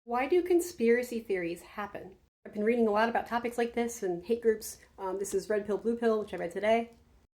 Why do conspiracy theories happen? I've been reading a lot about topics like this and hate groups. This is Red Pill, Blue Pill, which I read today,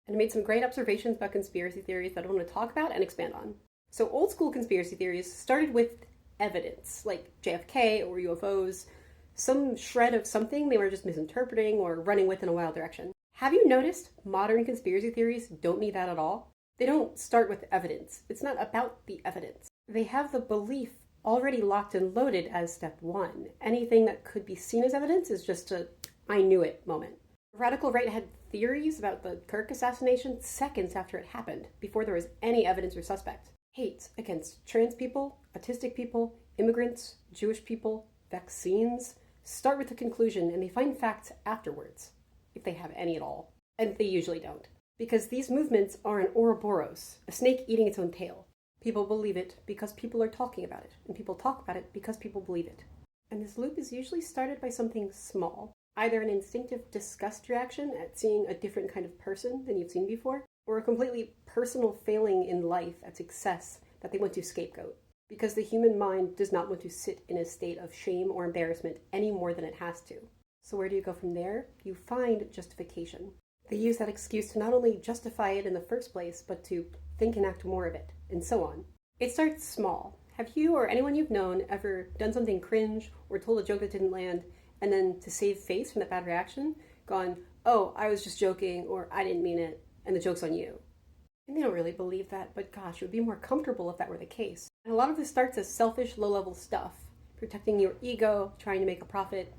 and I made some great observations about conspiracy theories that I want to talk about and expand on. So old school conspiracy theories started with evidence, like JFK or UFOs, some shred of something they were just misinterpreting or running with in a wild direction. Have you noticed modern conspiracy theories don't need that at all? They don't start with evidence. It's not about the evidence. They have the belief already locked and loaded as step one. Anything that could be seen as evidence is just a I knew it moment. The radical right had theories about the Kirk assassination seconds after it happened, before there was any evidence or suspect. Hate against trans people, autistic people, immigrants, Jewish people, vaccines start with the conclusion and they find facts afterwards, if they have any at all. And they usually don't. Because these movements are an Ouroboros, a snake eating its own tail. People believe it because people are talking about it, and people talk about it because people believe it. And this loop is usually started by something small, either an instinctive disgust reaction at seeing a different kind of person than you've seen before, or a completely personal failing in life at success that they want to scapegoat. Because the human mind does not want to sit in a state of shame or embarrassment any more than it has to. So where do you go from there? You find justification. They use that excuse to not only justify it in the first place, but to think and act more of it, and so on. It starts small. Have you or anyone you've known ever done something cringe or told a joke that didn't land, and then to save face from that bad reaction, gone, oh, I was just joking, or I didn't mean it, and the joke's on you? And they don't really believe that, but gosh, it would be more comfortable if that were the case. And a lot of this starts as selfish, low-level stuff, protecting your ego, trying to make a profit,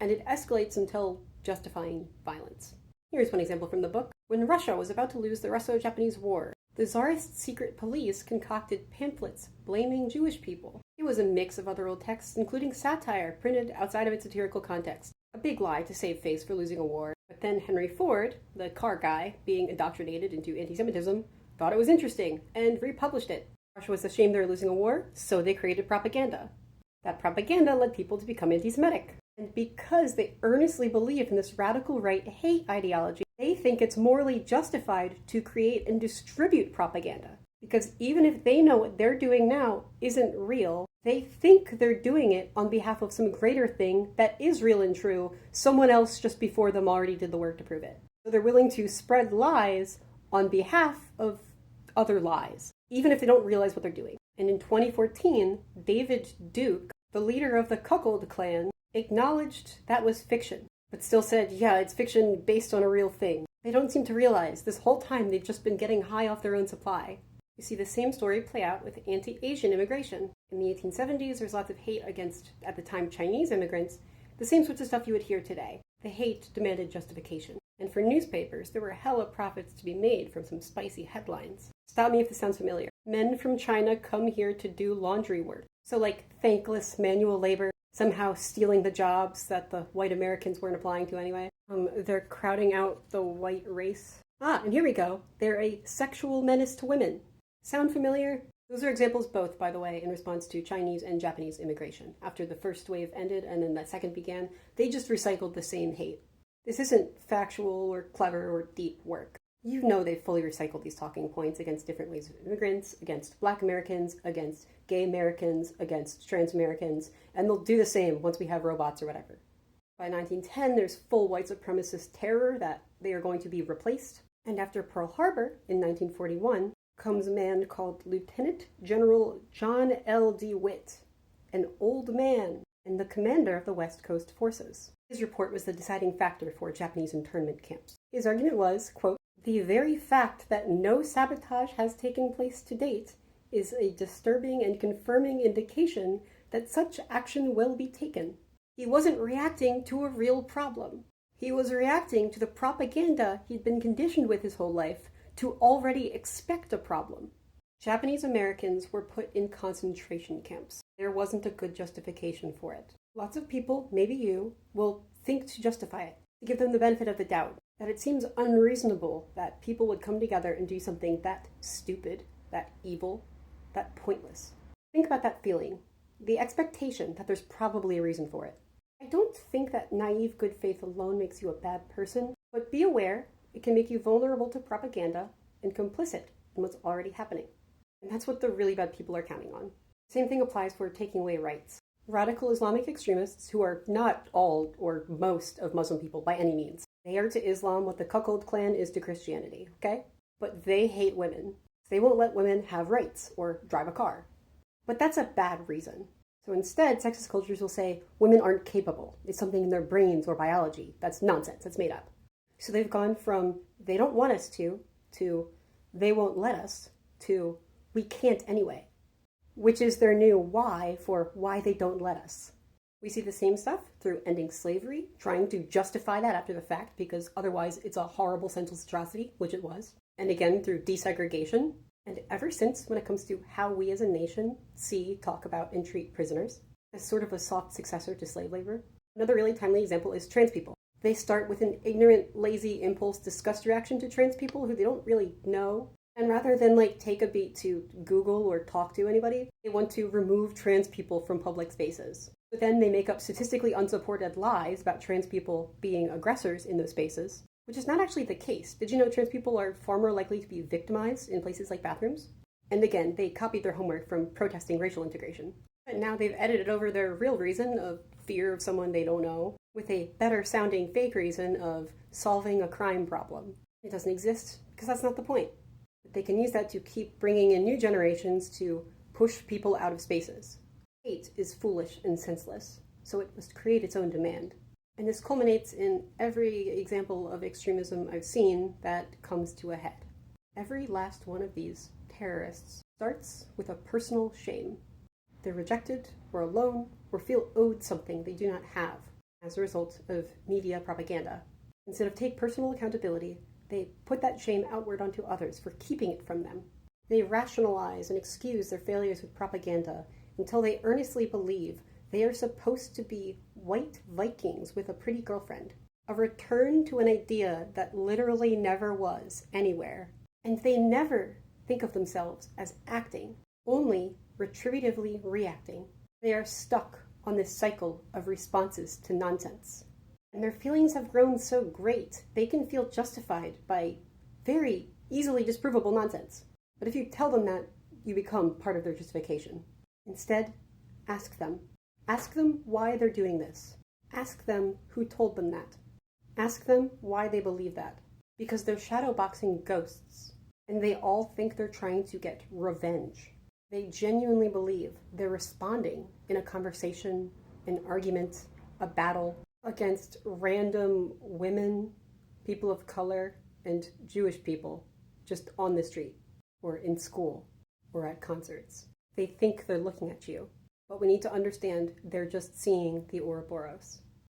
and it escalates until justifying violence. Here's one example from the book. When Russia was about to lose the Russo-Japanese War, the Tsarist secret police concocted pamphlets blaming Jewish people. It was a mix of other old texts, including satire printed outside of its satirical context. A big lie to save face for losing a war. But then Henry Ford, the car guy, being indoctrinated into anti-Semitism, thought it was interesting and republished it. Russia was ashamed they were losing a war, so they created propaganda. That propaganda led people to become anti-Semitic. And because they earnestly believe in this radical right hate ideology, they think it's morally justified to create and distribute propaganda. Because even if they know what they're doing now isn't real, they think they're doing it on behalf of some greater thing that is real and true. Someone else just before them already did the work to prove it. So they're willing to spread lies on behalf of other lies, even if they don't realize what they're doing. And in 2014, David Duke, the leader of the Cuckold Clan, acknowledged that was fiction, but still said, yeah, it's fiction based on a real thing. They don't seem to realize this whole time they've just been getting high off their own supply. You see the same story play out with anti-Asian immigration. In the 1870s, there's lots of hate against, at the time, Chinese immigrants, the same sorts of stuff you would hear today. The hate demanded justification. And for newspapers, there were hella profits to be made from some spicy headlines. Stop me if this sounds familiar. Men from China come here to do laundry work. So like thankless manual labor, somehow stealing the jobs that the white Americans weren't applying to anyway. They're crowding out the white race. And here we go. They're a sexual menace to women. Sound familiar? Those are examples both, by the way, in response to Chinese and Japanese immigration. After the first wave ended and then the second began, they just recycled the same hate. This isn't factual or clever or deep work. You know they've fully recycled these talking points against different waves of immigrants, against Black Americans, against gay Americans, against trans Americans, and they'll do the same once we have robots or whatever. By 1910, there's full white supremacist terror that they are going to be replaced. And after Pearl Harbor in 1941, comes a man called Lieutenant General John L. DeWitt, an old man and the commander of the West Coast forces. His report was the deciding factor for Japanese internment camps. His argument was, quote, the very fact that no sabotage has taken place to date is a disturbing and confirming indication that such action will be taken. He wasn't reacting to a real problem. He was reacting to the propaganda he'd been conditioned with his whole life to already expect a problem. Japanese Americans were put in concentration camps. There wasn't a good justification for it. Lots of people, maybe you, will think to justify it, to give them the benefit of the doubt, that it seems unreasonable that people would come together and do something that stupid, that evil, that pointless. Think about that feeling, the expectation that there's probably a reason for it. I don't think that naive good faith alone makes you a bad person, but be aware it can make you vulnerable to propaganda and complicit in what's already happening. And that's what the really bad people are counting on. Same thing applies for taking away rights. Radical Islamic extremists who are not all or most of Muslim people by any means. They are to Islam what the cuckold clan is to Christianity, okay? But they hate women. They won't let women have rights or drive a car. But that's a bad reason. So instead, sexist cultures will say women aren't capable. It's something in their brains or biology. That's nonsense. That's made up. So they've gone from they don't want us to they won't let us to we can't anyway, which is their new why for why they don't let us. We see the same stuff through ending slavery, trying to justify that after the fact because otherwise it's a horrible senseless atrocity, which it was. And again, through desegregation. And ever since, when it comes to how we as a nation talk about, and treat prisoners as sort of a soft successor to slave labor. Another really timely example is trans people. They start with an ignorant, lazy, impulse disgust reaction to trans people who they don't really know. And rather than take a beat to Google or talk to anybody, they want to remove trans people from public spaces. But then they make up statistically unsupported lies about trans people being aggressors in those spaces, which is not actually the case. Did you know trans people are far more likely to be victimized in places like bathrooms? And again, they copied their homework from protesting racial integration. But now they've edited over their real reason of fear of someone they don't know with a better sounding fake reason of solving a crime problem. It doesn't exist because that's not the point. But they can use that to keep bringing in new generations to push people out of spaces. Hate is foolish and senseless, so it must create its own demand. And this culminates in every example of extremism I've seen that comes to a head. Every last one of these terrorists starts with a personal shame. They're rejected, or alone, or feel owed something they do not have as a result of media propaganda. Instead of take personal accountability, they put that shame outward onto others for keeping it from them. They rationalize and excuse their failures with propaganda until they earnestly believe they are supposed to be white Vikings with a pretty girlfriend, a return to an idea that literally never was anywhere. And they never think of themselves as acting, only retributively reacting. They are stuck on this cycle of responses to nonsense. And their feelings have grown so great, they can feel justified by very easily disprovable nonsense. But if you tell them that, you become part of their justification. Instead, ask them. Ask them why they're doing this. Ask them who told them that. Ask them why they believe that. Because they're shadowboxing ghosts, and they all think they're trying to get revenge. They genuinely believe they're responding in a conversation, an argument, a battle against random women, people of color, and Jewish people just on the street, or in school, or at concerts. They think they're looking at you. But we need to understand they're just seeing the Ouroboros.